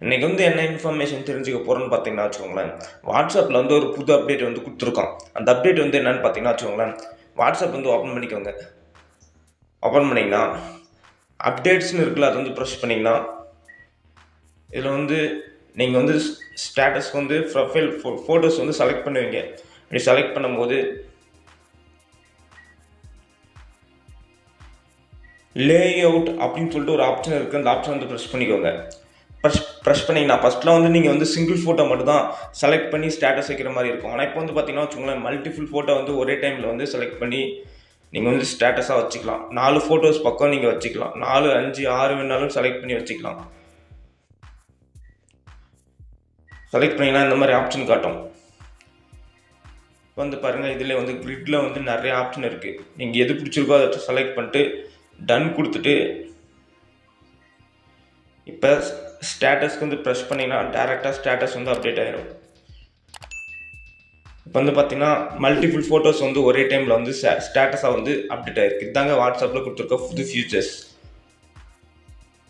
இன்றைக்கி வந்து என்ன இன்ஃபர்மேஷன் தெரிஞ்சுக்க போகிறோன்னு பார்த்தீங்கன்னா வச்சுக்கோங்களேன், வாட்ஸ்அப்பில் வந்து ஒரு புது அப்டேட் வந்து கொடுத்துருக்கோம். அந்த அப்டேட் வந்து என்னென்னு பார்த்தீங்கன்னா வச்சுக்கோங்களேன், வாட்ஸ்அப் வந்து ஓப்பன் பண்ணிக்கோங்க. ஓப்பன் பண்ணிங்கன்னா அப்டேட்ஸ்னு இருக்குல்ல, அதை வந்து ப்ரெஸ் பண்ணிங்கன்னா இதில் வந்து நீங்கள் வந்து ஸ்டேட்டஸ் வந்து ப்ரொஃபைல் ஃபோட்டோஸ் வந்து செலக்ட் பண்ணுவீங்க. இப்படி செலக்ட் பண்ணும்போது லே அவுட் அப்படின்னு சொல்லிட்டு ஒரு ஆப்ஷன் இருக்குது. அந்த ஆப்ஷன் வந்து ப்ரெஸ் பண்ணிக்கோங்க. ப்ரெஸ் பண்ணிங்கன்னா ஃபஸ்ட்லாம் வந்து நீங்கள் வந்து சிங்கிள் ஃபோட்டோ மட்டும் தான் செலக்ட் பண்ணி ஸ்டேட்டஸ் வைக்கிற மாதிரி இருக்கும். ஆனால் இப்போ வந்து பார்த்தீங்கன்னா வச்சுக்கோங்களேன், மல்டிபிள் ஃபோட்டோ வந்து ஒரே டைமில் வந்து செலக்ட் பண்ணி நீங்கள் வந்து ஸ்டேட்டஸாக வச்சுக்கலாம். 4 ஃபோட்டோஸ் பக்கம் நீங்கள் வச்சுக்கலாம். 4, 5, 6 வேணாலும் செலக்ட் பண்ணி வச்சுக்கலாம். செலக்ட் பண்ணிங்கன்னா இந்த மாதிரி ஆப்ஷன் காட்டும். வந்து பாருங்கள், இதில் வந்து கிரிட்டில் வந்து நிறைய ஆப்ஷன் இருக்குது. நீங்கள் எது பிடிச்சிருக்கோ அதை செலக்ட் பண்ணிட்டு டன் கொடுத்துட்டு இப்போ ஸ்டேட்டஸ்க்கு வந்து ப்ரெஸ் பண்ணிங்கன்னா டேரெக்டாக ஸ்டேட்டஸ் வந்து அப்டேட் ஆகிடும். இப்போ வந்து பார்த்தீங்கன்னா மல்டிபிள் ஃபோட்டோஸ் வந்து ஒரே டைமில் வந்து ஸ்டேட்டஸாக வந்து அப்டேட் ஆகிருக்கு. இதாங்க வாட்ஸ்அப்பில் கொடுத்துருக்க புது ஃபியூச்சர்ஸ்.